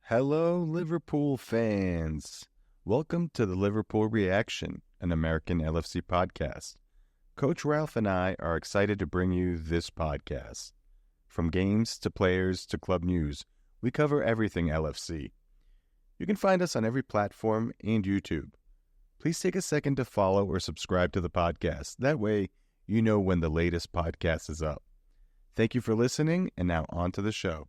Hello, Liverpool fans. Welcome to the Liverpool Reaction, an American LFC podcast. Coach Ralph and I are excited to bring you this podcast. From games to players to club news, we cover everything LFC. You can find us on every platform and YouTube. Please take a second to follow or subscribe to the podcast. That way, you know when the latest podcast is up. Thank you for listening, and now on to the show.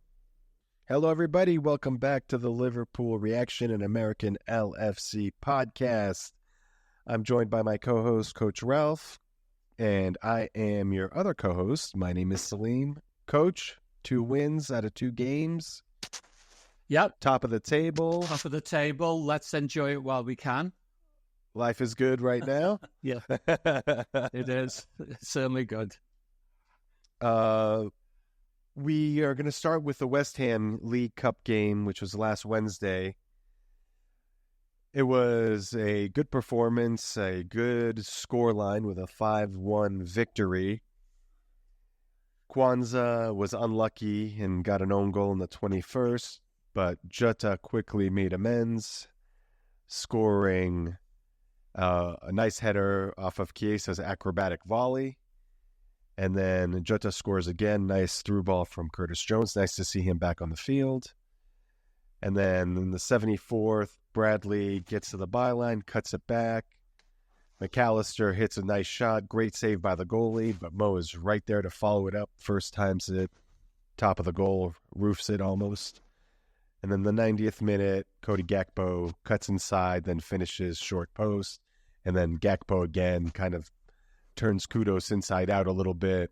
Hello, everybody. Welcome back to the Liverpool Reaction, an American LFC podcast. I'm joined by my co-host, Coach Ralph, and I am your other co-host. My name is Salim. Coach, 2 wins out of 2 games. Yep. Top of the table. Top of the table. Let's enjoy it while we can. Life is good right now. Yeah, it is. It's certainly good. We are going to start with the West Ham League Cup game, which was last Wednesday. It was a good performance, a good scoreline with a 5-1 victory. Kwanzaa was unlucky and got an own goal in the 21st, but Jota quickly made amends, scoring a nice header off of Chiesa's acrobatic volley. And then Jota scores again. Nice through ball from Curtis Jones. Nice to see him back on the field. And then in the 74th, Bradley gets to the byline, cuts it back. McAllister hits a nice shot. Great save by the goalie, but Mo is right there to follow it up. First time's it, top of the goal, roofs it almost. And then the 90th minute, Cody Gakpo cuts inside, then finishes short post. And then Gakpo again kind of turns Kudos inside out a little bit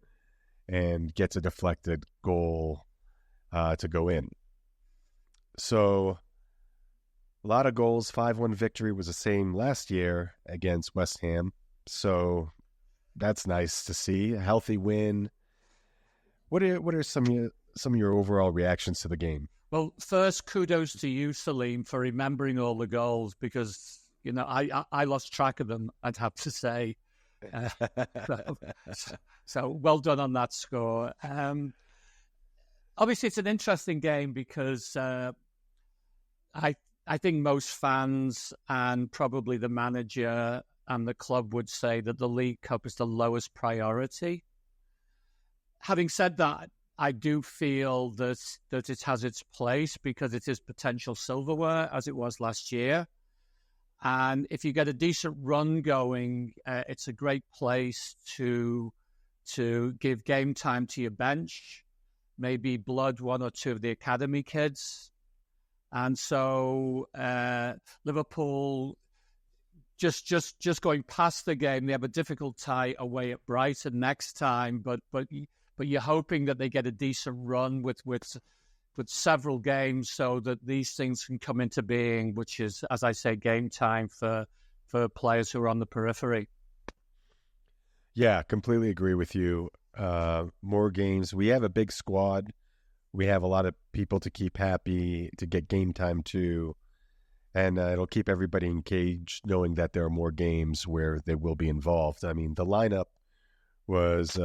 and gets a deflected goal to go in. So a lot of goals. 5-1 victory was the same last year against West Ham. So that's nice to see. A healthy win. What are some of your overall reactions to the game? Well, first, kudos to you, Salim, for remembering all the goals because, you know, I lost track of them, I'd have to say. So well done on that score. Obviously, it's an interesting game because I think most fans and probably the manager and the club would say that the League Cup is the lowest priority. Having said that, I do feel that it has its place because it is potential silverware, as it was last year. And if you get a decent run going, it's a great place to give game time to your bench, maybe blood 1 or 2 of the academy kids. And so Liverpool, just going past the game, they have a difficult tie away at Brighton next time. But you're hoping that they get a decent run with several games so that these things can come into being, which is, as I say, game time for players who are on the periphery. Yeah, completely agree with you. More games. We have a big squad. We have a lot of people to keep happy, to get game time too. And it'll keep everybody engaged knowing that there are more games where they will be involved. I mean, the lineup was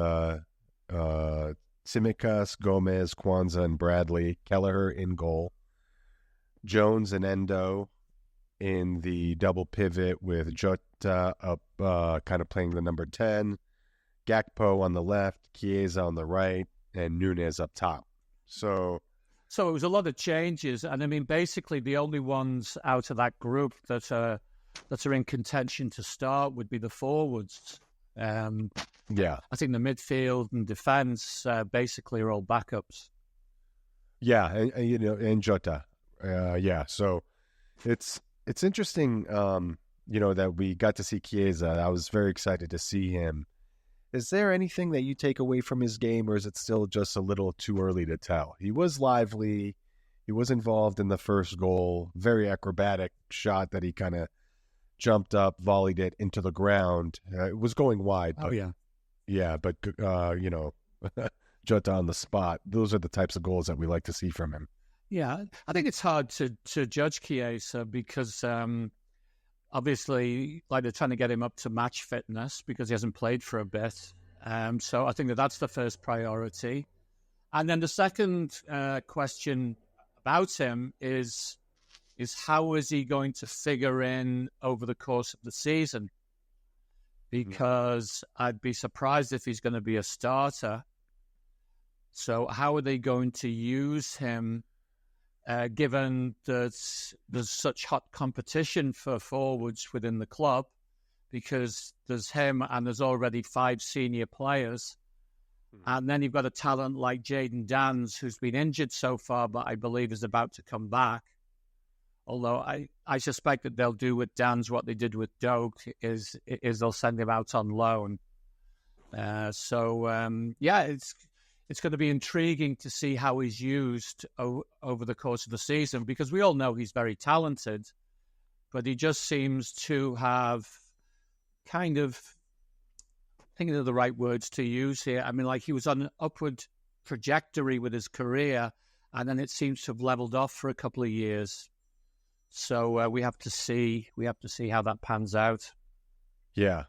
Tsimikas, Gomez, Kwanzaa, and Bradley. Kelleher in goal. Jones and Endo in the double pivot with Jota up kind of playing the number 10. Gakpo on the left, Chiesa on the right, and Nunez up top. So it was a lot of changes. And I mean, basically the only ones out of that group that are in contention to start would be the forwards. Yeah, I think the midfield and defense basically are all backups. Yeah, and Jota. Yeah, so it's interesting, that we got to see Chiesa. I was very excited to see him. Is there anything that you take away from his game, or is it still just a little too early to tell? He was lively. He was involved in the first goal. Very acrobatic shot that he kind of jumped up, volleyed it into the ground. It was going wide. But, yeah, but Jota on the spot. Those are the types of goals that we like to see from him. Yeah, I think it's hard to judge Chiesa because obviously, like, they're trying to get him up to match fitness because he hasn't played for a bit. So I think that's the first priority. And then the second question about him is how is he going to figure in over the course of the season? Because I'd be surprised if he's going to be a starter. So how are they going to use him, given that there's such hot competition for forwards within the club? Because there's him and there's already 5 senior players. And then you've got a talent like Jaden Dans, who's been injured so far, but I believe is about to come back. Although I suspect that they'll do with Dans what they did with Doak, is they'll send him out on loan. It's going to be intriguing to see how he's used over the course of the season, because we all know he's very talented, but he just seems to have kind of, thinking of the right words to use here, I mean, like he was on an upward trajectory with his career, and then it seems to have leveled off for a couple of years. So we have to see how that pans out. Yeah.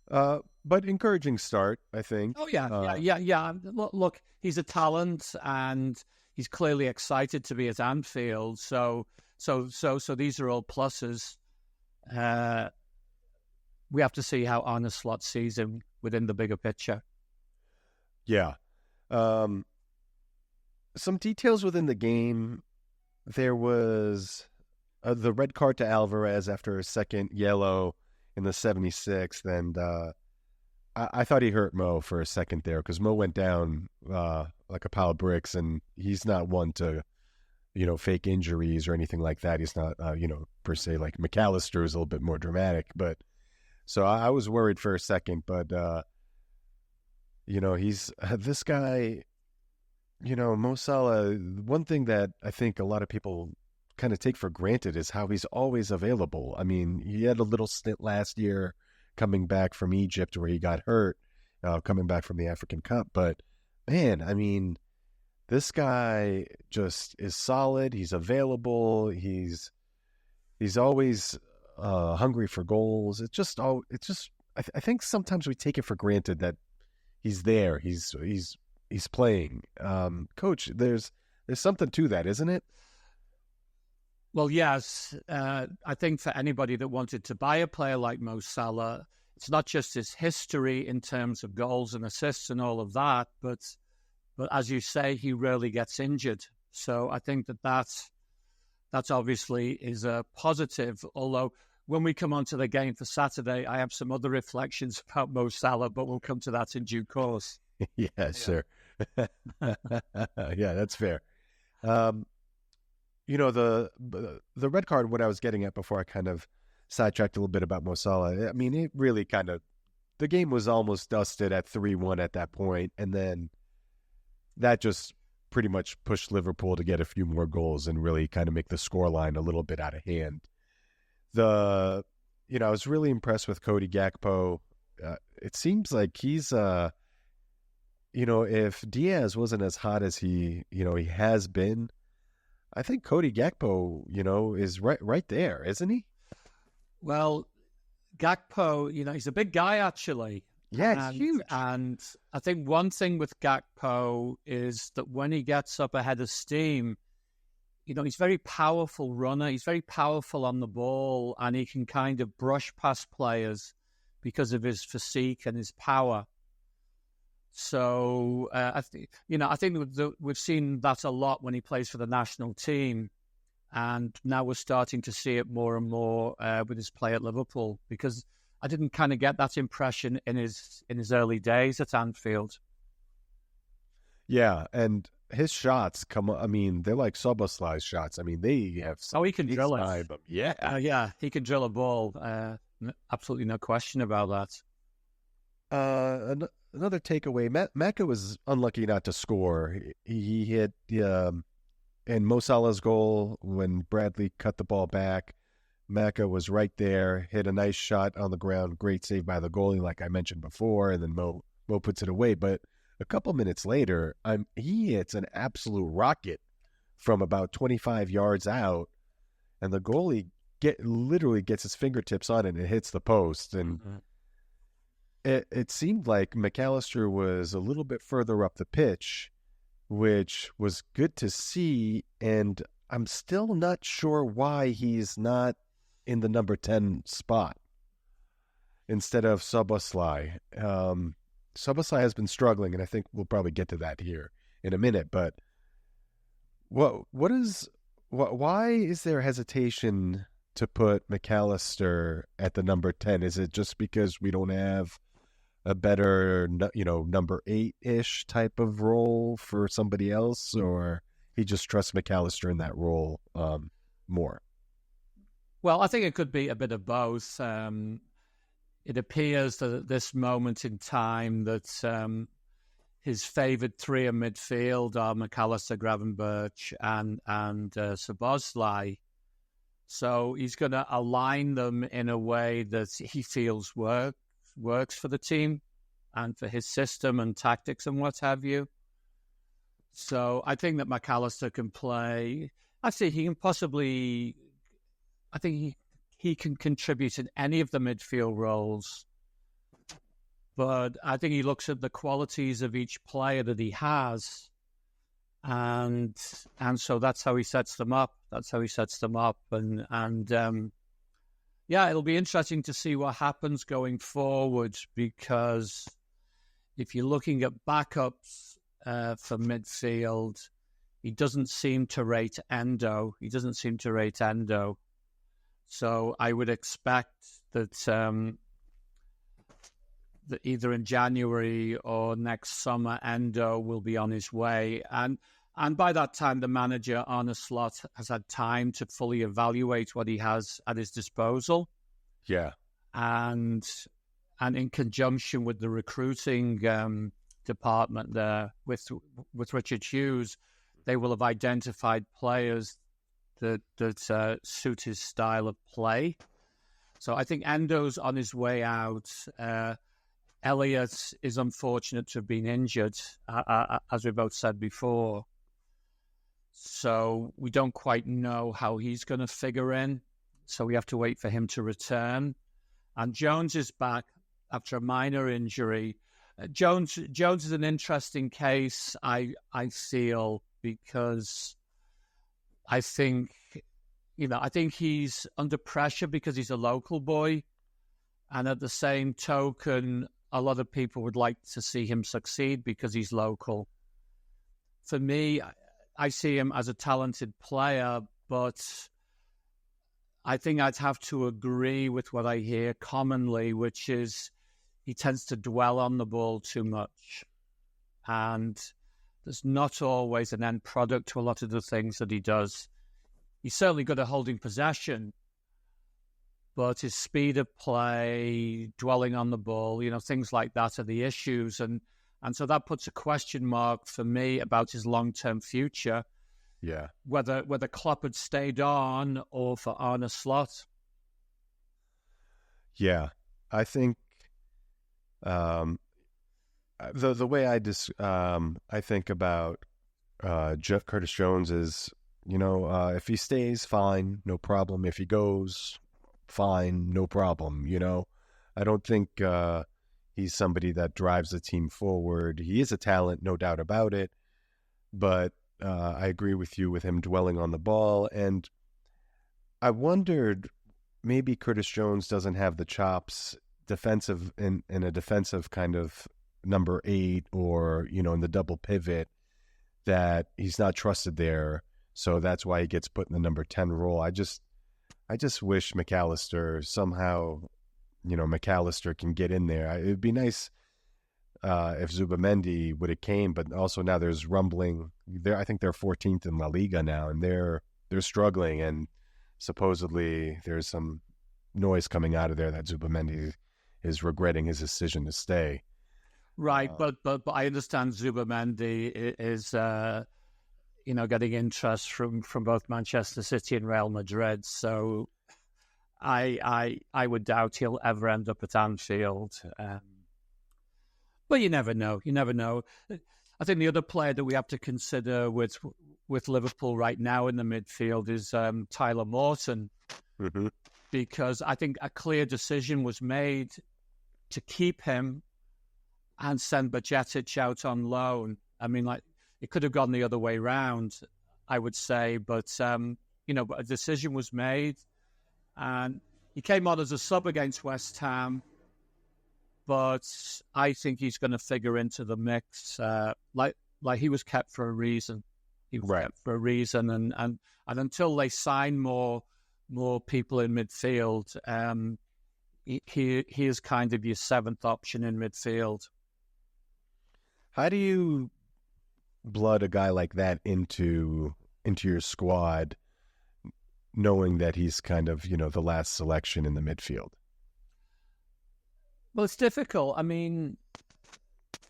But encouraging start, I think. Oh yeah. Look, he's a talent, and he's clearly excited to be at Anfield. So these are all pluses. We have to see how Arne Slot sees him within the bigger picture. Yeah. Some details within the game. There was the red card to Alvarez after a second yellow in the 76th, and I thought he hurt Mo for a second there, because Mo went down like a pile of bricks, and he's not one to, fake injuries or anything like that. He's not, per se, like McAllister is a little bit more dramatic, but so I was worried for a second, but he's this guy. Mo Salah, one thing that I think a lot of people kind of take for granted is how he's always available. I mean, he had a little stint last year coming back from Egypt where he got hurt, coming back from the African Cup. But, man, I mean, this guy just is solid. He's available. He's always hungry for goals. I think sometimes we take it for granted that he's there. He's playing. Coach, there's something to that, isn't it? Well, yes. I think for anybody that wanted to buy a player like Mo Salah, it's not just his history in terms of goals and assists and all of that, but as you say, he rarely gets injured. So I think that's obviously is a positive. Although when we come on to the game for Saturday, I have some other reflections about Mo Salah, but we'll come to that in due course. Yeah, sure. Yeah, that's fair. The red card, what I was getting at before I kind of sidetracked a little bit about Mo Salah, I mean, it really kind of, the game was almost dusted at 3-1 at that point, and then that just pretty much pushed Liverpool to get a few more goals and really kind of make the scoreline a little bit out of hand. I was really impressed with Cody Gakpo. It seems like he's if Diaz wasn't as hot as he has been, I think Cody Gakpo, is right there, isn't he? Well, Gakpo, he's a big guy, actually. Yeah, it's huge. And I think one thing with Gakpo is that when he gets up ahead of steam, he's a very powerful runner. He's very powerful on the ball, and he can kind of brush past players because of his physique and his power. So I think we've seen that a lot when he plays for the national team, and now we're starting to see it more and more with his play at Liverpool, because I didn't kind of get that impression in his early days at Anfield. Yeah, and his shots they're like Szoboszlai shots. I mean, they have he can drill it. Yeah, he can drill a ball. Absolutely no question about that. Another takeaway, Maka was unlucky not to score. He hit in Mo Salah's goal when Bradley cut the ball back. Maka was right there, hit a nice shot on the ground, great save by the goalie, like I mentioned before, and then Mo puts it away. But a couple minutes later, he hits an absolute rocket from about 25 yards out, and the goalie literally gets his fingertips on it and it hits the post. And it seemed like McAllister was a little bit further up the pitch, which was good to see. And I'm still not sure why he's not in the number 10 spot instead of Szoboszlai. Szoboszlai has been struggling, and I think we'll probably get to that here in a minute. But why is there hesitation to put McAllister at the number 10? Is it just because we don't have a better, number 8-ish type of role for somebody else, or he just trusts McAllister in that role more? Well, I think it could be a bit of both. It appears that at this moment in time that his favoured three in midfield are McAllister, Gravenberch, and Szoboszlai. So he's going to align them in a way that he feels works for the team and for his system and tactics and what have you. So I think that McAllister can play. Actually, he can possibly. I think he can contribute in any of the midfield roles. But I think he looks at the qualities of each player that he has, and so that's how he sets them up. And it'll be interesting to see what happens going forward, because if you're looking at backups for midfield, he doesn't seem to rate Endo. So I would expect that either in January or next summer, Endo will be on his way. And by that time, the manager, Arne Slot, has had time to fully evaluate what he has at his disposal. Yeah. And in conjunction with the recruiting department there with Richard Hughes, they will have identified players that suit his style of play. So I think Endo's on his way out. Elliott is unfortunate to have been injured, as we both said before. So we don't quite know how he's going to figure in. So we have to wait for him to return. And Jones is back after a minor injury. Jones is an interesting case, I feel, because I think he's under pressure because he's a local boy. And at the same token, a lot of people would like to see him succeed because he's local. For me, I see him as a talented player, but I think I'd have to agree with what I hear commonly, which is he tends to dwell on the ball too much. And there's not always an end product to a lot of the things that he does. He's certainly good at holding possession, but his speed of play, dwelling on the ball, things like that are the issues. And so that puts a question mark for me about his long-term future. Yeah. Whether Klopp had stayed on or for Arne Slot. Yeah. I think the way I think about Curtis Jones is, if he stays, fine, no problem. If he goes, fine, no problem. I don't think he's somebody that drives the team forward. He is a talent, no doubt about it. But I agree with you with him dwelling on the ball. And I wondered, maybe Curtis Jones doesn't have the chops defensive in a defensive kind of number 8 or, in the double pivot, that he's not trusted there. So that's why he gets put in the number 10 role. I just wish McAllister somehow, McAllister can get in there. It'd be nice if Zubamendi would have came, but also now there's rumbling. I think they're 14th in La Liga now, and they're struggling, and supposedly there's some noise coming out of there that Zubamendi is regretting his decision to stay. Right, but I understand Zubamendi is getting interest from both Manchester City and Real Madrid. So I would doubt he'll ever end up at Anfield. But you never know. I think the other player that we have to consider with Liverpool right now in the midfield is Tyler Morton. Mm-hmm. Because I think a clear decision was made to keep him and send Bajcetic out on loan. I mean, it could have gone the other way round, I would say. But but a decision was made, and he came on as a sub against West Ham. But I think he's going to figure into the mix. Like he was kept for a reason. He was kept for a reason, and until they sign more people in midfield, he is kind of your seventh option in midfield. How do you blood a guy like that into your squad, knowing that he's kind of the last selection in the midfield? Well, it's difficult. I mean,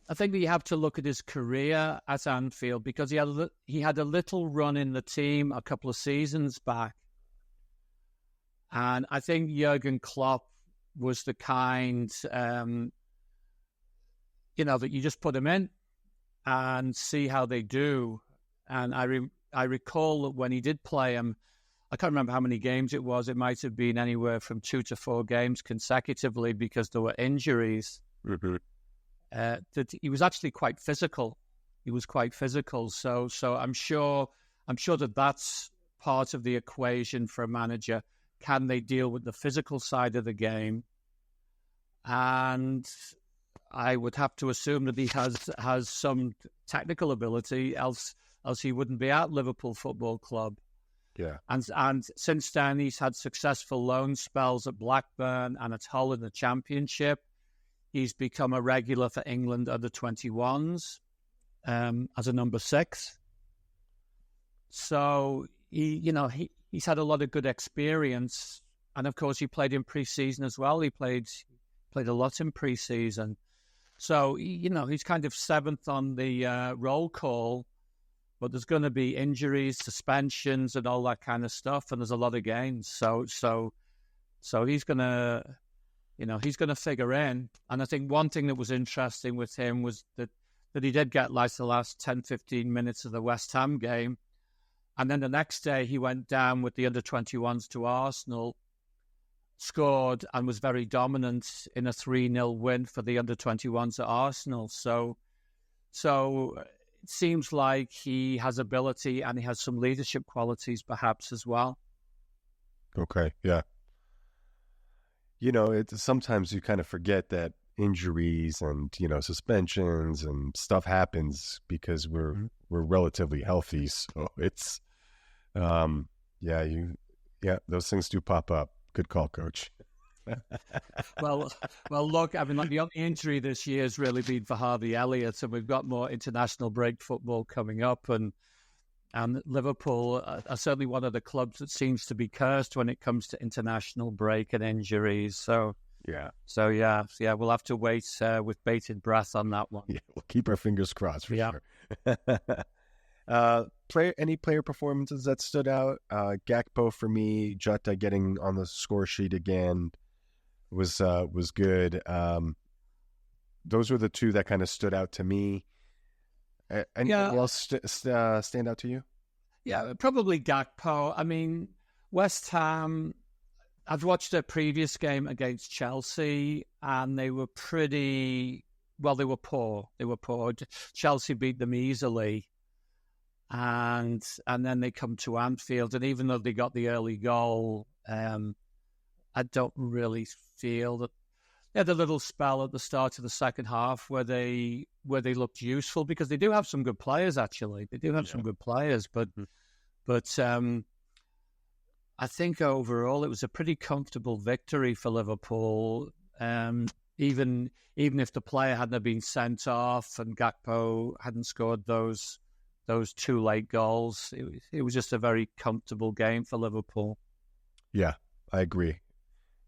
I think that you have to look at his career at Anfield, because he had a little run in the team a couple of seasons back, and I think Jurgen Klopp was the kind, that you just put him in and see how they do. And I recall that when he did play him, I can't remember how many games it was. It might have been anywhere from 2 to 4 games consecutively because there were injuries. Mm-hmm. That he was actually quite physical. He was quite physical. So I'm sure that that's part of the equation for a manager. Can they deal with the physical side of the game? And I would have to assume that he has some technical ability, else he wouldn't be at Liverpool Football Club. Yeah. And since then, he's had successful loan spells at Blackburn and at Hull in the Championship. He's become a regular for England under 21s as a number 6. So he's had a lot of good experience, and of course he played in pre-season as well. He played a lot in pre-season, so he's kind of 7th on the roll call. But there's going to be injuries, suspensions, and all that kind of stuff, and there's a lot of games. So he's going to, he's going to figure in. And I think one thing that was interesting with him was that he did get like the last 10, 15 minutes of the West Ham game, and then the next day he went down with the under-21s to Arsenal, scored, and was very dominant in a 3-0 win for the under-21s at Arsenal. So it seems like he has ability, and he has some leadership qualities perhaps as well. Okay, yeah. Sometimes you kind of forget that injuries and, suspensions and stuff happens because we're relatively healthy. So it's, those things do pop up. Good call, Coach. Well, look, I mean, like the only injury this year has really been for Harvey Elliott, and we've got more international break football coming up, and Liverpool are certainly one of the clubs that seems to be cursed when it comes to international break and injuries. So we'll have to wait with bated breath on that one. Yeah, we'll keep our fingers crossed for sure. Any player performances that stood out? Gakpo for me, Jota getting on the score sheet again was good. Those were the two that kind of stood out to me. Anything else stand out to you? Yeah, probably Gakpo. I mean, West Ham, I've watched their previous game against Chelsea, and they were poor. They were poor. Chelsea beat them easily. And then they come to Anfield, and even though they got the early goal, I don't really feel that they had a little spell at the start of the second half where they looked useful, because they do have some good players. Actually, they do have some good players, but I think overall it was a pretty comfortable victory for Liverpool. Even if the player hadn't been sent off and Gakpo hadn't scored those 2 late goals, it was just a very comfortable game for Liverpool. Yeah, I agree.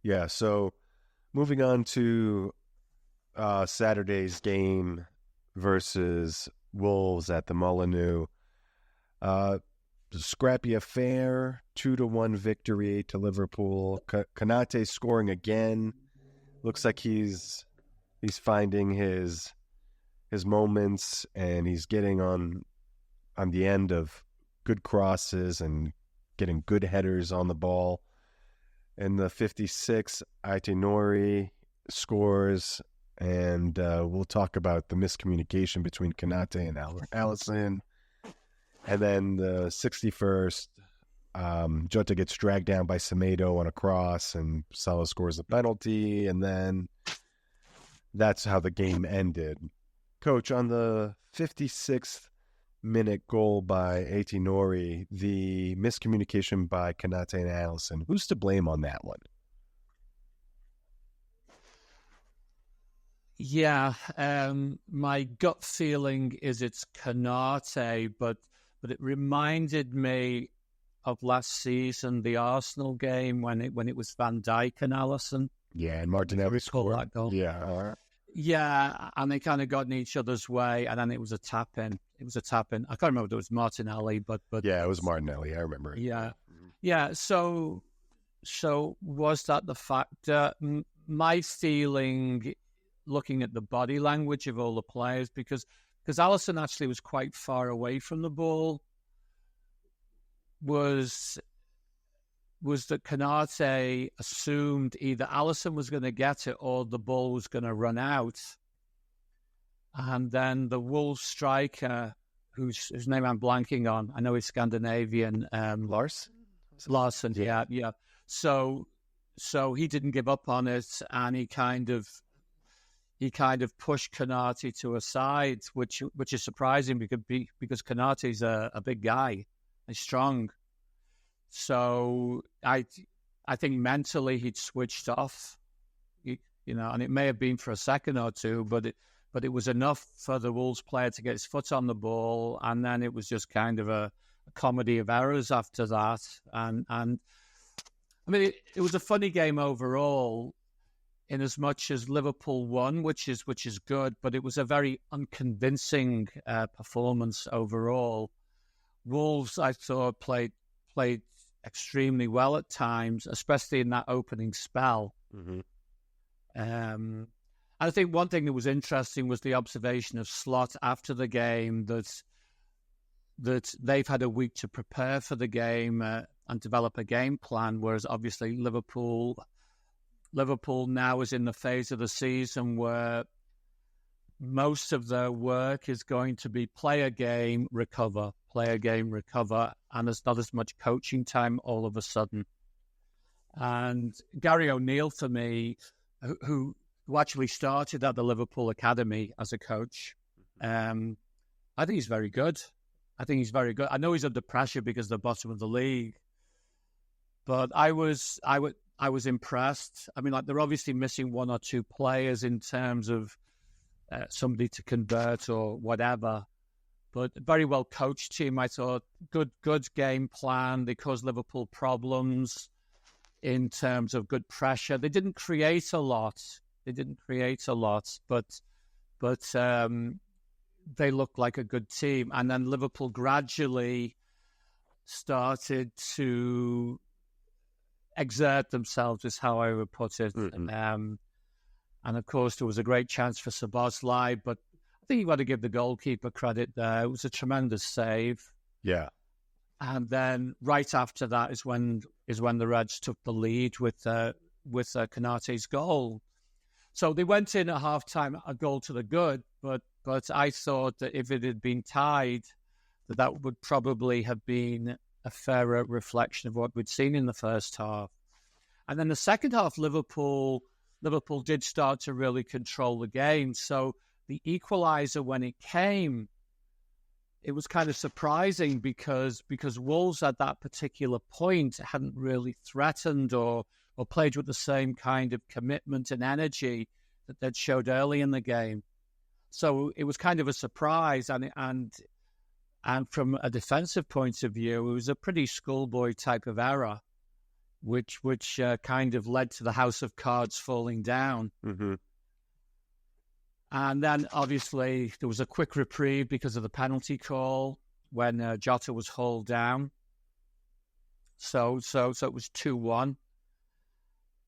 Yeah, so moving on to Saturday's game versus Wolves at the Molineux. Scrappy affair, 2-1 victory to Liverpool. Konate scoring again. Looks like he's finding his moments, and he's getting on the end of good crosses and getting good headers on the ball. In the 56th, Aitinori scores, and we'll talk about the miscommunication between Konate and Alisson. And then the 61st, Jota gets dragged down by Semedo on a cross, and Salah scores a penalty, and then that's how the game ended. Coach, on the 56th minute goal by Nori, the miscommunication by Konate and Allison, who's to blame on that one? Yeah, my gut feeling is it's Konate, but it reminded me of last season, the Arsenal game when it was Van Dijk and Allison. Yeah, and Martinelli scored that goal. Yeah, yeah, and they kind of got in each other's way, and then it was a tap in. I can't remember if it was Martinelli, but yeah, it was Martinelli. I remember it. Yeah. So was that the factor? My feeling, looking at the body language of all the players, because Allison actually was quite far away from the ball, was that Konate assumed either Allison was going to get it or the ball was going to run out. And then the Wolves striker, whose name I'm blanking on, I know he's Scandinavian. Larson, yeah. So he didn't give up on it, and he kind of pushed Konate to a side, which is surprising because Konate's a big guy, he's strong. So I think mentally he'd switched off, and it may have been for a second or two, but it was enough for the Wolves player to get his foot on the ball, and then it was just kind of a comedy of errors after that. And I mean, it was a funny game overall, in as much as Liverpool won, which is good, but it was a very unconvincing performance overall. Wolves, I thought, played extremely well at times, especially in that opening spell. Mm-hmm. And I think one thing that was interesting was the observation of Slot after the game that they've had a week to prepare for the game and develop a game plan, whereas obviously Liverpool now is in the phase of the season where most of their work is going to be play a game, recover, and there's not as much coaching time all of a sudden. And Gary O'Neill, for me, who actually started at the Liverpool Academy as a coach, I think he's very good. I know he's under pressure because they're bottom of the league, but I was impressed. I mean, like, they're obviously missing one or two players in terms of somebody to convert or whatever, but very well coached team. I thought good game plan. They caused Liverpool problems in terms of good pressure. They didn't create a lot. But they looked like a good team. And then Liverpool gradually started to exert themselves, is how I would put it. Mm-hmm. And of course, there was a great chance for Szoboszlai, but I think you've got to give the goalkeeper credit there. It was a tremendous save. Yeah. And then right after that is when the Reds took the lead with Konate's goal. So they went in at halftime a goal to the good, but I thought that if it had been tied, that would probably have been a fairer reflection of what we'd seen in the first half. And then the second half, Liverpool did start to really control the game. So the equaliser, when it came, it was kind of surprising because Wolves at that particular point hadn't really threatened or played with the same kind of commitment and energy that they'd showed early in the game. So it was kind of a surprise, and from a defensive point of view, it was a pretty schoolboy type of error, which kind of led to the house of cards falling down. Mm-hmm. And then obviously there was a quick reprieve because of the penalty call when Jota was hauled down. So it was 2-1.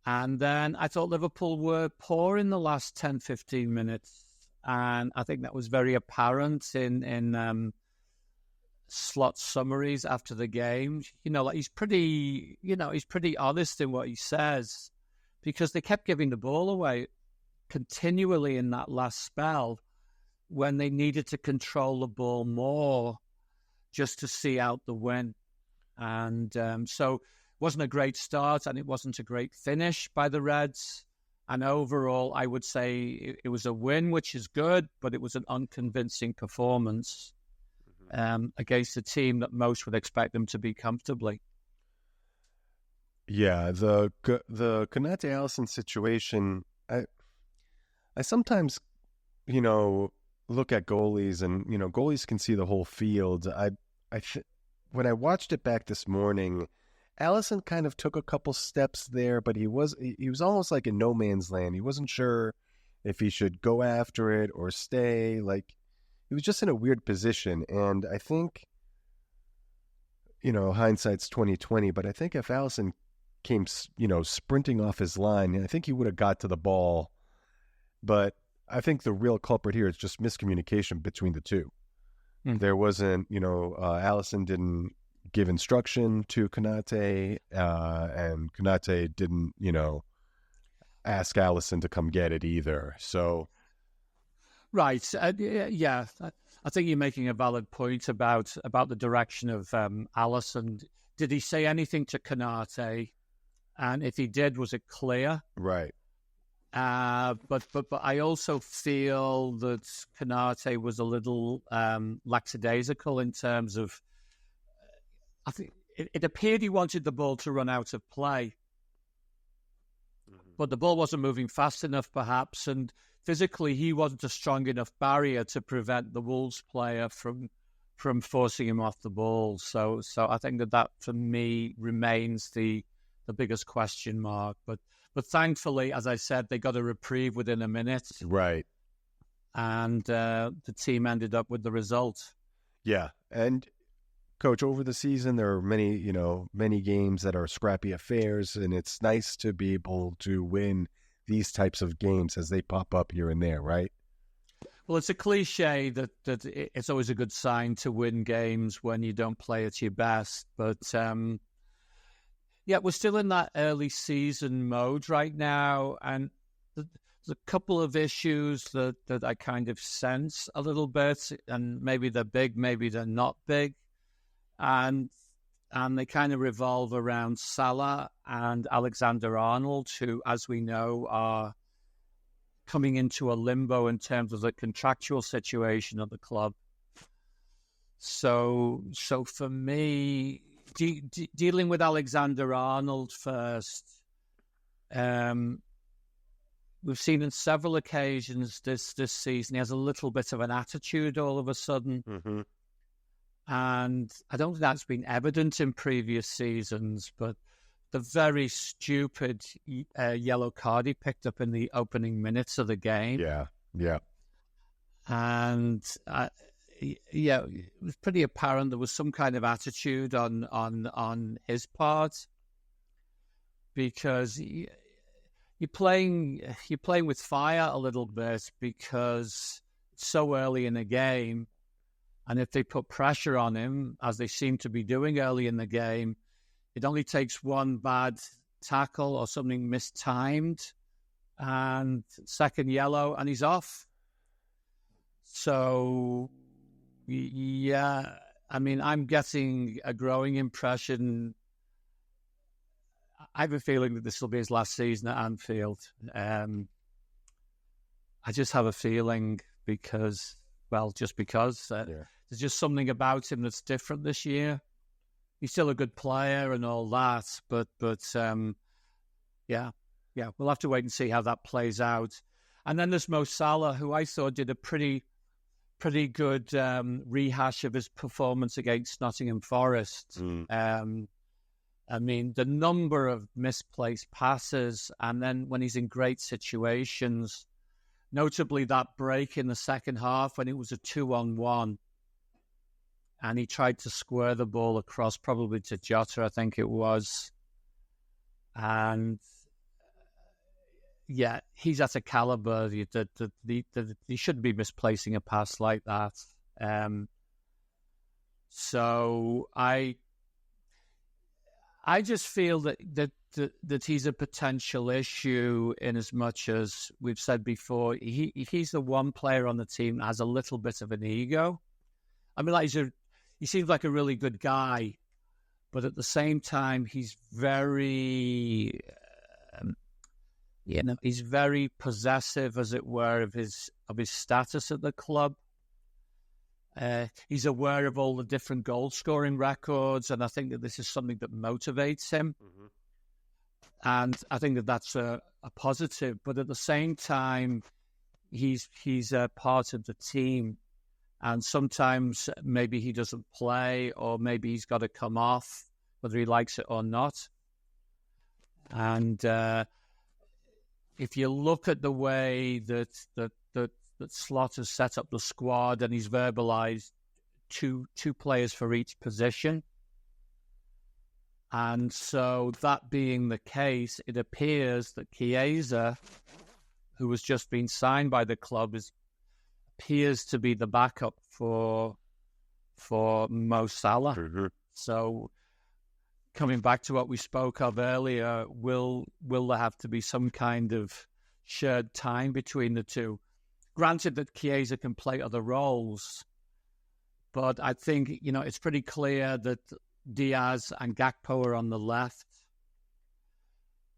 And then I thought Liverpool were poor in the last 10, 15 minutes. And I think that was very apparent in Slot's summaries after the game. Like he's pretty honest in what he says, because they kept giving the ball away continually in that last spell when they needed to control the ball more. just to see out the win. And so it wasn't a great start and it wasn't a great finish by the Reds. And overall, I would say it was a win, which is good, but it was an unconvincing performance against a team that most would expect them to beat comfortably. Yeah, the Konate Allison situation, I sometimes, look at goalies and, goalies can see the whole field. When I watched it back this morning, Allison kind of took a couple steps there, but he was almost like in no man's land. He wasn't sure if he should go after it or stay. Like, he was just in a weird position. And I think, hindsight's 20/20, but I think if Allison came, sprinting off his line, I think he would have got to the ball. But I think the real culprit here is just miscommunication between the two. There wasn't, Allison didn't give instruction to Konate, and Konate didn't, ask Allison to come get it either. So, right, yeah, I think you're making a valid point about the direction of Allison. Did he say anything to Konate? And if he did, was it clear? Right. But I also feel that Konate was a little lackadaisical in terms of. I think it appeared he wanted the ball to run out of play, but the ball wasn't moving fast enough, perhaps, and physically he wasn't a strong enough barrier to prevent the Wolves player from forcing him off the ball. So I think that for me remains the biggest question mark. But thankfully, as I said, they got a reprieve within a minute. Right. And the team ended up with the result. Yeah. And Coach, over the season, there are many games that are scrappy affairs, and it's nice to be able to win these types of games as they pop up here and there, right? Well, it's a cliche that it's always a good sign to win games when you don't play at your best. But, yeah, we're still in that early season mode right now, and there's a couple of issues that I kind of sense a little bit, and maybe they're big, maybe they're not big. And they kind of revolve around Salah and Alexander-Arnold, who, as we know, are coming into a limbo in terms of the contractual situation of the club. So for me, dealing with Alexander-Arnold first, we've seen in several occasions this season he has a little bit of an attitude all of a sudden. Mm-hmm. And I don't think that's been evident in previous seasons, but the very stupid yellow card he picked up in the opening minutes of the game. Yeah. And, it was pretty apparent there was some kind of attitude on his part, because you're playing with fire a little bit because it's so early in the game. And if they put pressure on him, as they seem to be doing early in the game, it only takes one bad tackle or something mistimed and second yellow, and he's off. So, yeah, I mean, I'm getting a growing impression. I have a feeling that this will be his last season at Anfield. I just have a feeling because... there's just something about him that's different this year. He's still a good player and all that, but we'll have to wait and see how that plays out. And then there's Mo Salah, who I thought did a pretty good rehash of his performance against Nottingham Forest. I mean, the number of misplaced passes, and then when he's in great situations. Notably, that break in the second half when it was a 2-on-1, and he tried to square the ball across, probably to Jota, I think it was. And yeah, he's at a caliber that he shouldn't be misplacing a pass like that. So I just feel that he's a potential issue, in as much as we've said before, he's the one player on the team that has a little bit of an ego. I mean, like he seems like a really good guy, but at the same time, he's very, he's very possessive, as it were, of his status at the club. He's aware of all the different goal-scoring records, and I think that this is something that motivates him. Mm-hmm. And I think that that's a positive. But at the same time, he's a part of the team, and sometimes maybe he doesn't play, or maybe he's got to come off, whether he likes it or not. And if you look at the way that Slot has set up the squad, and he's verbalized two players for each position. And so that being the case, it appears that Chiesa, who has just been signed by the club, appears to be the backup for Mo Salah. Mm-hmm. So coming back to what we spoke of earlier, will there have to be some kind of shared time between the two? Granted that Chiesa can play other roles, but I think, it's pretty clear that Diaz and Gakpo are on the left.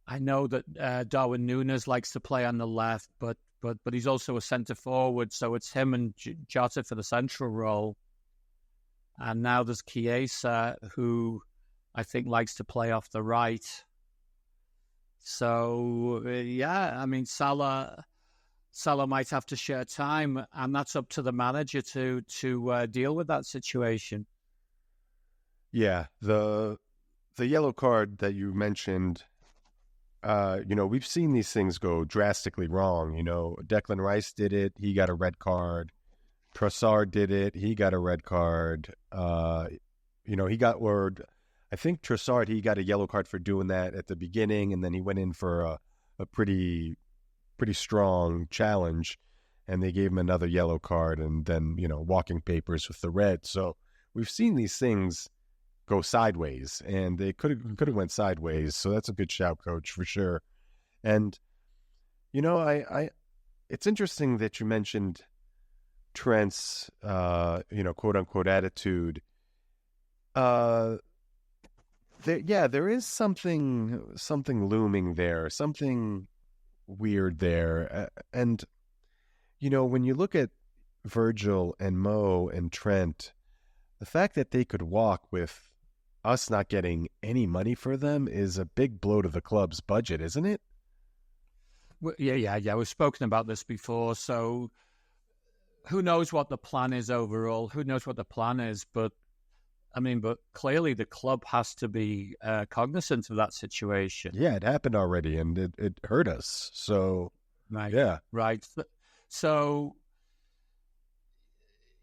I know that Darwin Núñez likes to play on the left, but he's also a centre forward, so it's him and Jota for the central role. And now there's Chiesa, who I think likes to play off the right. So, Salah might have to share time, and that's up to the manager to deal with that situation. Yeah, the yellow card that you mentioned, we've seen these things go drastically wrong. Declan Rice did it; he got a red card. Trossard did it; he got a red card. He got word. I think Trossard, he got a yellow card for doing that at the beginning, and then he went in for a pretty strong challenge, and they gave him another yellow card, and then walking papers with the red. So we've seen these things go sideways, and they could have went sideways. So that's a good shout, Coach, for sure. And I it's interesting that you mentioned Trent's quote unquote attitude. There is something looming there, something weird there. And when you look at Virgil and Mo and Trent, the fact that they could walk with us not getting any money for them is a big blow to the club's budget, isn't it? Well, yeah. We've spoken about this before. So who knows what the plan is overall? Who knows what the plan is? But clearly the club has to be cognizant of that situation. Yeah, it happened already, and it hurt us. So, right. Yeah. Right. So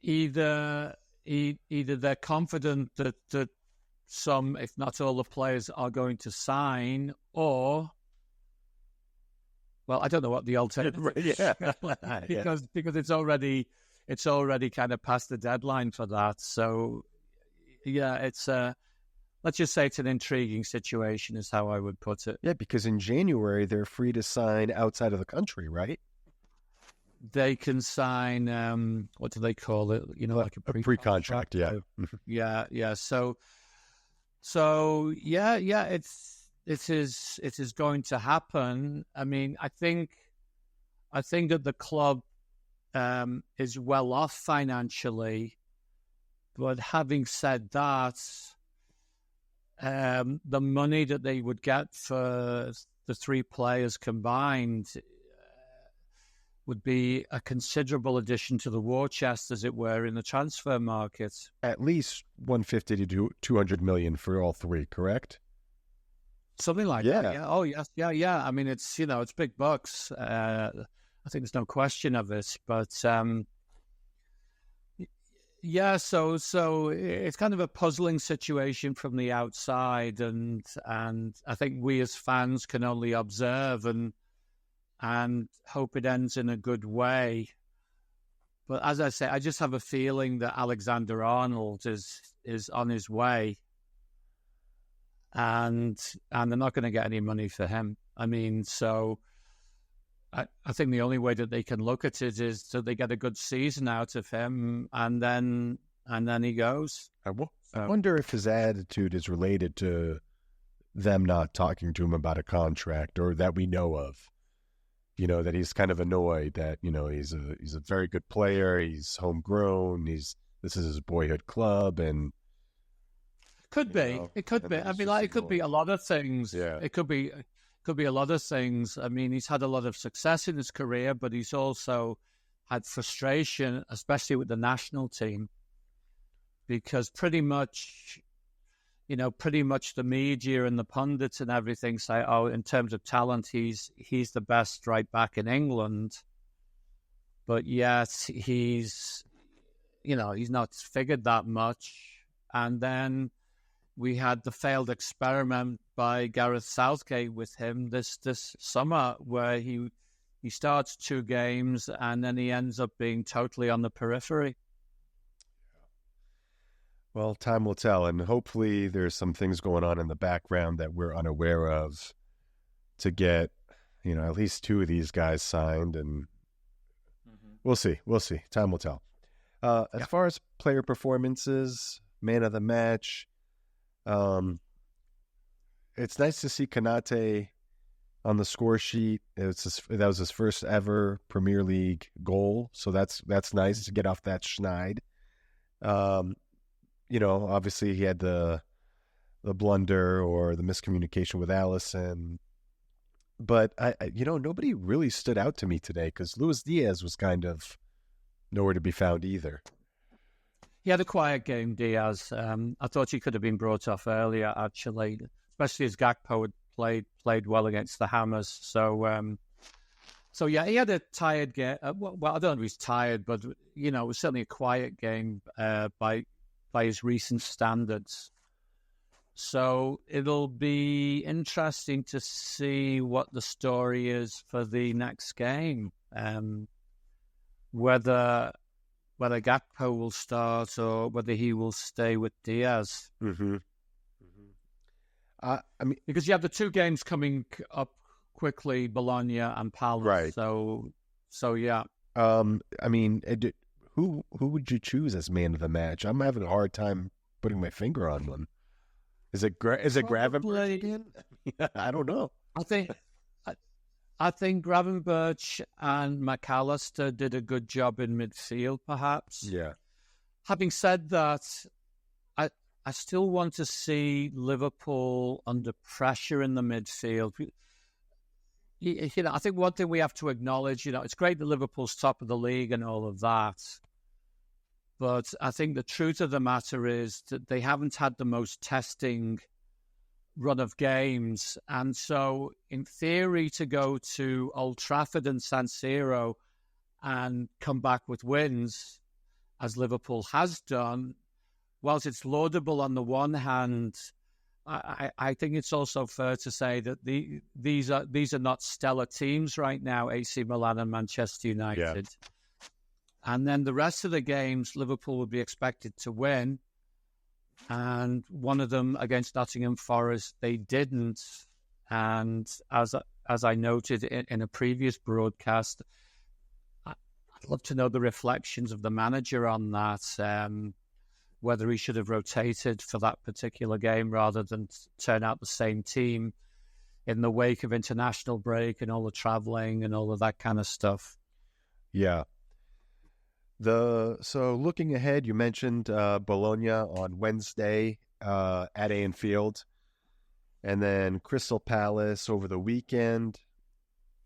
either they're confident that some, if not all, the players are going to sign, or, well, I don't know what the alternative is. Yeah. because it's already kind of past the deadline for that. So, yeah, it's let's just say it's an intriguing situation, is how I would put it. Yeah, because in January they're free to sign outside of the country, right? They can sign what do they call it? Like a pre-contract. Yeah. Yeah. So yeah, it is going to happen. I think that the club is well off financially, but having said that, the money that they would get for the three players combined would be a considerable addition to the war chest, as it were, in the transfer market. At least 150 to 200 million for all three, correct? Something like that. Yeah. Oh, yes. Yeah. It's, it's big bucks. I think there's no question of it. But, so it's kind of a puzzling situation from the outside. And I think we as fans can only observe and hope it ends in a good way. But as I say, I just have a feeling that Alexander-Arnold is on his way, and they're not going to get any money for him. So I think the only way that they can look at it is that they get a good season out of him, and then and then he goes. I wonder if his attitude is related to them not talking to him about a contract, or that we know of. That he's kind of annoyed that he's a very good player. He's homegrown. This is his boyhood club, and could be. It could be. I mean, like, it could be a lot of things. Yeah. It could be a lot of things. I mean, he's had a lot of success in his career, but he's also had frustration, especially with the national team, because pretty much the media and the pundits and everything say, oh, in terms of talent, he's the best right back in England. But yet he's not figured that much. And then we had the failed experiment by Gareth Southgate with him this summer, where he starts 2 games and then he ends up being totally on the periphery. Well, time will tell, and hopefully there's some things going on in the background that we're unaware of to get, at least 2 of these guys signed, and we'll see. Time will tell. As far as player performances, man of the match, it's nice to see Konate on the score sheet. That was his first ever Premier League goal, so that's nice to get off that schneid. Obviously he had the blunder or the miscommunication with Allison, but nobody really stood out to me today because Luis Diaz was kind of nowhere to be found either. He had a quiet game, Diaz. I thought he could have been brought off earlier, actually, especially as Gakpo had played well against the Hammers. So yeah, he had a tired game. Well, I don't know if he's tired, but it was certainly a quiet game by his recent standards. So it'll be interesting to see what the story is for the next game. Whether Gakpo will start or whether he will stay with Diaz. Mm-hmm. Because you have the 2 games coming up quickly, Bologna and Palace. Right. So yeah. Who would you choose as man of the match? I'm having a hard time putting my finger on one. Is it Gravenberch again? I don't know. I think Gravenberch and McAllister did a good job in midfield, perhaps. Yeah. Having said that, I still want to see Liverpool under pressure in the midfield. I think one thing we have to acknowledge, it's great that Liverpool's top of the league and all of that. But I think the truth of the matter is that they haven't had the most testing run of games. And so, in theory, to go to Old Trafford and San Siro and come back with wins, as Liverpool has done, whilst it's laudable on the one hand, I think it's also fair to say that these are not stellar teams right now, AC Milan and Manchester United. Yeah. And then the rest of the games, Liverpool would be expected to win. And one of them against Nottingham Forest, they didn't. And as I noted in a previous broadcast, I'd love to know the reflections of the manager on that. Whether he should have rotated for that particular game rather than turn out the same team in the wake of international break and all the traveling and all of that kind of stuff. Yeah. So looking ahead, you mentioned Bologna on Wednesday at Anfield, and then Crystal Palace over the weekend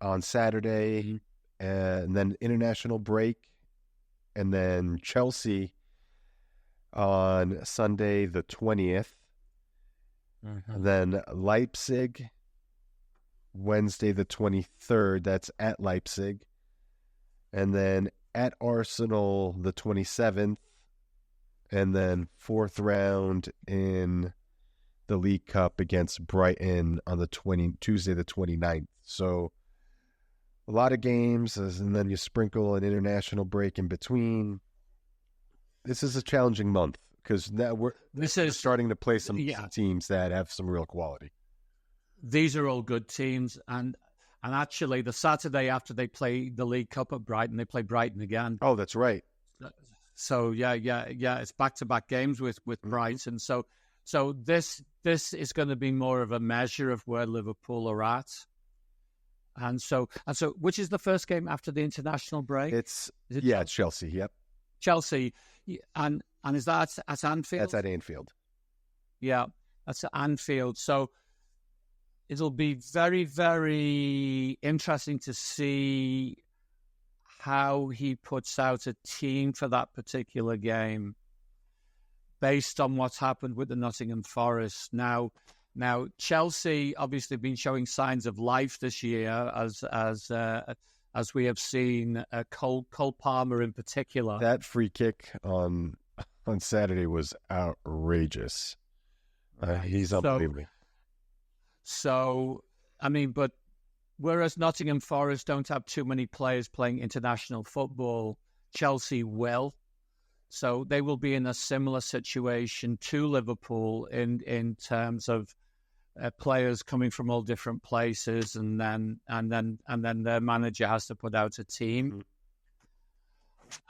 on Saturday, and then international break, and then Chelsea on Sunday the 20th, and then Leipzig Wednesday the 23rd, that's at Leipzig, and then at Arsenal the 27th, and then 4th round in the League Cup against Brighton on Tuesday the 29th. So a lot of games, and then you sprinkle an international break in between. This is a challenging month because now we're starting to play some teams that have some real quality. These are all good teams, and actually the Saturday after they play the League Cup at Brighton, they play Brighton again. Oh, that's right. So it's back-to-back games with Brighton. So this is going to be more of a measure of where Liverpool are at. And so, which is the first game after the international break? It's Chelsea? It's Chelsea. Yep, Chelsea, and is that at Anfield? That's at Anfield. Yeah, that's at Anfield. So it'll be very, very interesting to see how he puts out a team for that particular game, based on what's happened with the Nottingham Forest. Now, Chelsea obviously been showing signs of life this year, as we have seen. Cole Palmer in particular. That free kick on Saturday was outrageous. He's unbelievable. So, I mean, but whereas Nottingham Forest don't have too many players playing international football, Chelsea will. So they will be in a similar situation to Liverpool in terms of players coming from all different places, and then their manager has to put out a team.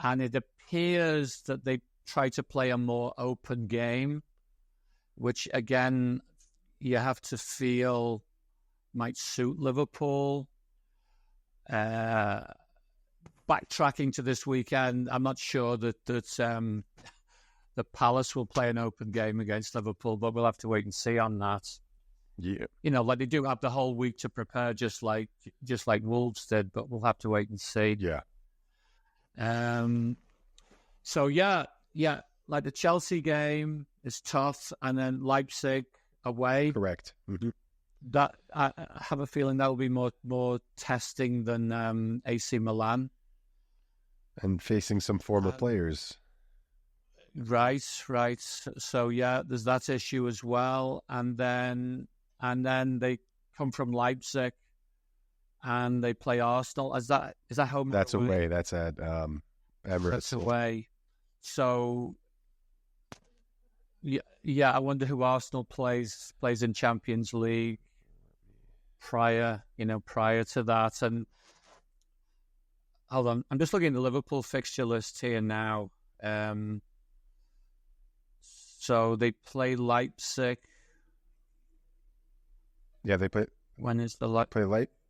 And it appears that they try to play a more open game, which again you have to feel might suit Liverpool. Backtracking to this weekend, I'm not sure that the Palace will play an open game against Liverpool, but we'll have to wait and see on that. Yeah, like they do have the whole week to prepare, just like Wolves did, but we'll have to wait and see. Yeah. So like the Chelsea game is tough, and then Leipzig away. Correct. Mm-hmm. That I have a feeling that will be more testing than AC Milan. And facing some former players. Right. So there's that issue as well, and then they come from Leipzig, and they play Arsenal. Is that home? That's away. That's at Emirates. That's away. So I wonder who Arsenal plays in Champions League prior to that. And hold on, I'm just looking at the Liverpool fixture list here now. So they play Leipzig. Yeah, they play. When is the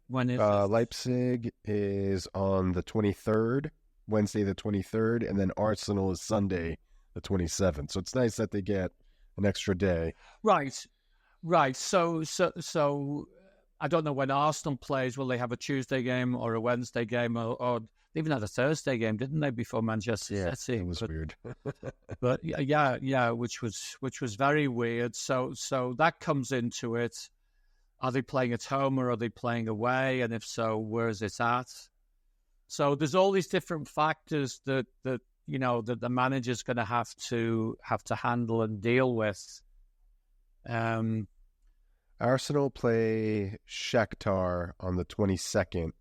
When is Leipzig is on the 23rd, Wednesday the 23rd, and then Arsenal is Sunday the 27th. So it's nice that they get an extra day. Right. So I don't know when Arsenal plays. Will they have a Tuesday game or a Wednesday game, or they even had a Thursday game, didn't they, before Manchester City? It was weird. But which was very weird. So that comes into it. Are they playing at home or are they playing away? And if so, where is it at? So there's all these different factors that that the manager's going to have to handle and deal with. Arsenal play Shakhtar on the 22nd,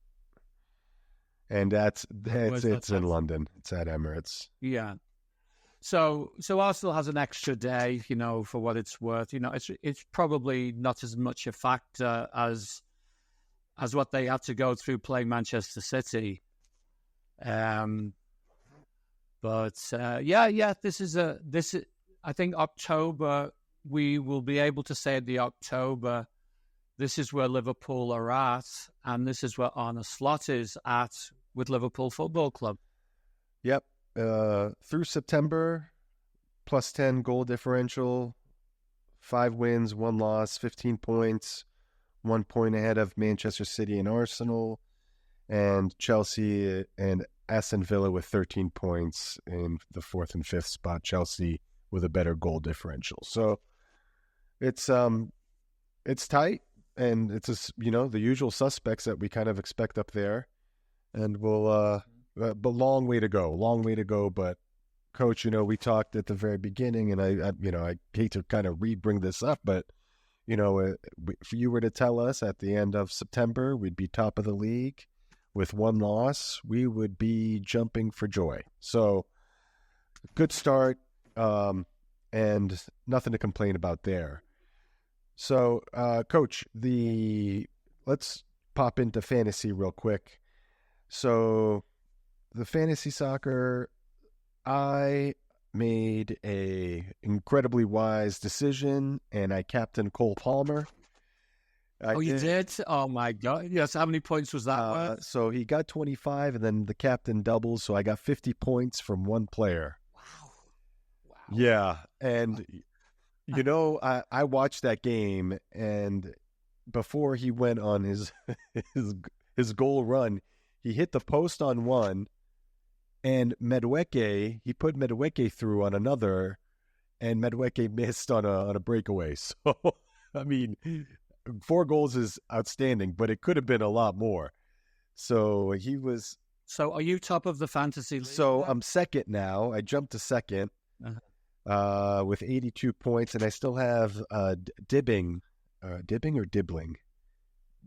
and it's in London. It's at Emirates. Yeah. So Arsenal has an extra day, for what it's worth. It's probably not as much a factor as what they had to go through playing Manchester City. But this is I think October, we will be able to say the October, this is where Liverpool are at, and this is where Arne Slot is at with Liverpool Football Club. Yep. Through September, plus 10 goal differential, 5 wins, 1 loss, 15 points, 1 point ahead of Manchester City and Arsenal, and Chelsea and Aston Villa with 13 points in the 4th and 5th spot. Chelsea with a better goal differential. So it's tight, and it's the usual suspects that we kind of expect up there, and we'll but long way to go. But Coach, we talked at the very beginning, and I hate to kind of bring this up, but if you were to tell us at the end of September we'd be top of the league with 1 loss, we would be jumping for joy. So good start, and nothing to complain about there. So, Coach, let's pop into fantasy real quick. So the fantasy soccer I made a incredibly wise decision, and I captained Cole Palmer. You did? Oh my God! Yes. How many points was that worth? So he got 25, and then the captain doubles, so I got 50 points from one player. Wow. Yeah, and I watched that game, and before he went on his his goal run, he hit the post on one, and he put Medweke through on another, and Medweke missed on a breakaway. So I mean, 4 goals is outstanding, but it could have been a lot more. So he was. So are you top of the fantasy league? So I'm second now. I jumped to second with 82 points, and I still have Dibbing or Dibbling?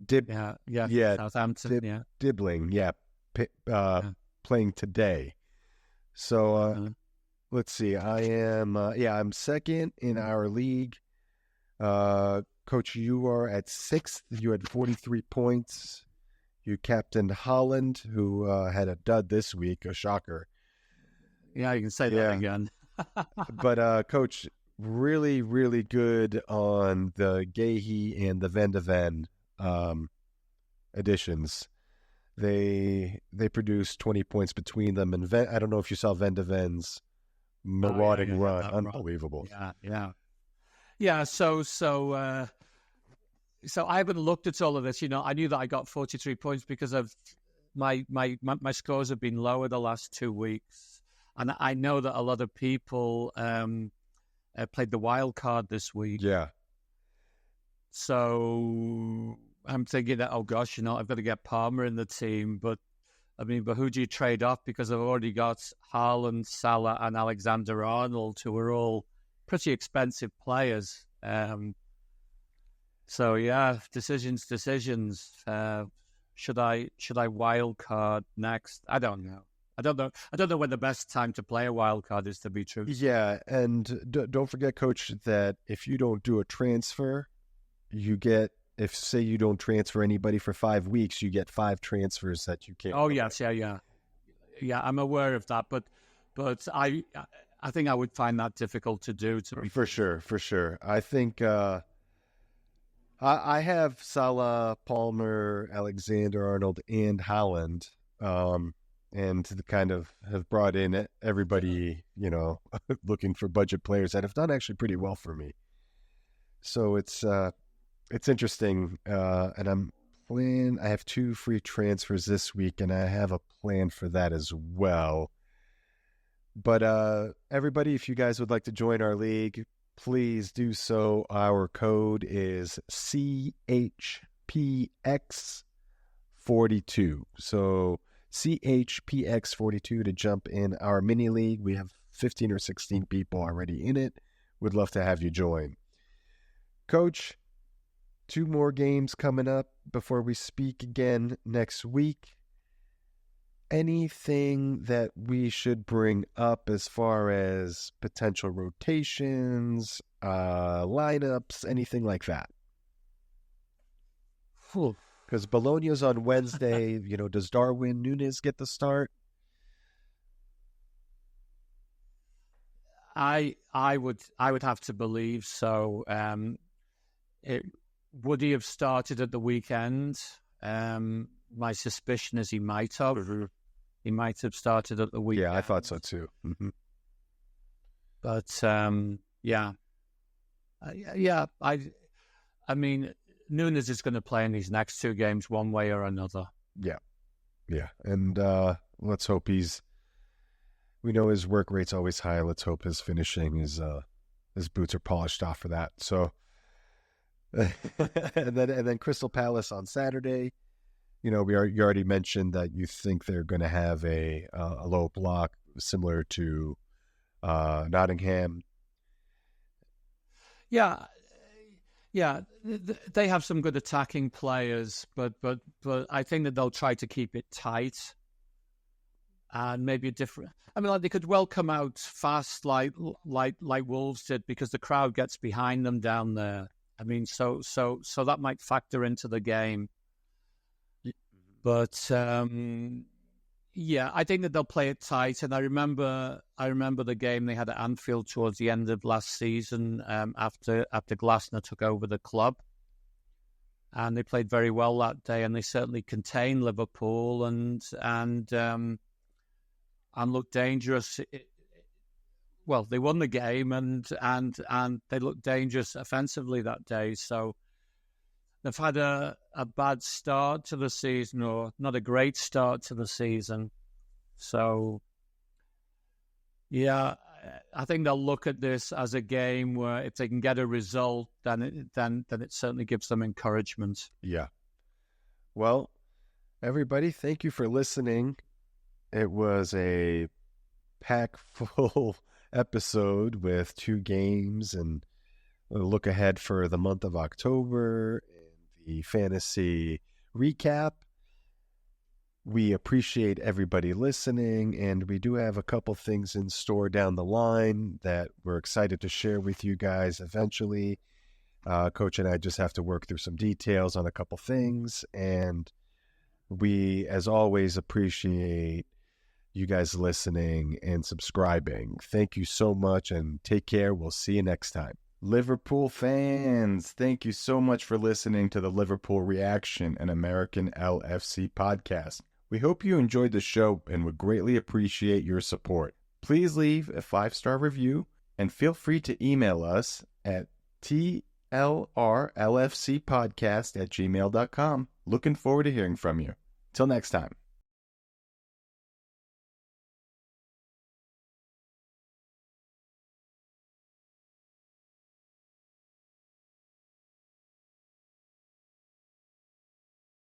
Southampton. Dibbling, playing today. So let's see. I'm second in our league. Coach, you are at 6th. You had 43 points. You captained Holland, who had a dud this week, a shocker. Yeah, you can say that again. But Coach, really, really good on the Gahey and the Van de Ven additions. They produced 20 points between them, and I don't know if you saw Van de Ven's marauding run. Unbelievable. Yeah. So I haven't looked at all of this. I knew that I got 43 points because of my scores have been lower the last 2 weeks, and I know that a lot of people played the wild card this week. Yeah. So I'm thinking that, oh gosh, I've got to get Palmer in the team, but who do you trade off? Because I've already got Haaland, Salah, and Alexander-Arnold, who are all pretty expensive players. So yeah, decisions. Should I wild card next? I don't know. I don't know when the best time to play a wild card is, to be true. Yeah, and don't forget, Coach, that if you don't do a transfer, you get, if say you don't transfer anybody for 5 weeks, you get 5 transfers that you can't. Oh yes, yeah. I'm aware of that, but I think I would find that difficult to do. For sure. I think I have Salah, Palmer, Alexander-Arnold, and Haaland, and to kind of have brought in everybody, looking for budget players that have done actually pretty well for me. So it's interesting, and I have 2 free transfers this week, and I have a plan for that as well. But everybody, if you guys would like to join our league, please do so. Our code is CHPX42. So CHPX42 to jump in our mini league. We have 15 or 16 people already in it. Would love to have you join. Coach, 2 more games coming up before we speak again next week. Anything that we should bring up as far as potential rotations, lineups, anything like that? Because Bologna's on Wednesday. Does Darwin Núñez get the start? I would have to believe so. Would he have started at the weekend? My suspicion is he might have. He might have started at the weekend. Yeah, I thought so too. Mm-hmm. But Núñez is going to play in these next 2 games one way or another. Yeah, and let's hope we know his work rate's always high. Let's hope his finishing, his boots are polished off for that. So, and then Crystal Palace on Saturday. You already mentioned that you think they're going to have a low block similar to Nottingham. Yeah, they have some good attacking players, but I think that they'll try to keep it tight and maybe a different. They could well come out fast like Wolves did, because the crowd gets behind them down there. So that might factor into the game. But Yeah, I think that they'll play it tight. And I remember the game they had at Anfield towards the end of last season, after Glasner took over the club, and they played very well that day, and they certainly contained Liverpool and looked dangerous. Well, they won the game and they looked dangerous offensively that day. So they've had a bad start to the season, or not a great start to the season. So, yeah, I think they'll look at this as a game where if they can get a result, then it certainly gives them encouragement. Yeah. Well, everybody, thank you for listening. It was a pack-full episode with 2 games and a look ahead for the month of October and the fantasy recap. We appreciate everybody listening, and we do have a couple things in store down the line that we're excited to share with you guys eventually. Coach and I just have to work through some details on a couple things, and we, as always, appreciate you guys listening and subscribing. Thank you so much, and take care. We'll see you next time. Liverpool fans, thank you so much for listening to the Liverpool Reaction, an American LFC podcast. We hope you enjoyed the show and would greatly appreciate your support. Please leave a 5-star review and feel free to email us at tlrlfcpodcast@gmail.com. Looking forward to hearing from you. Till next time.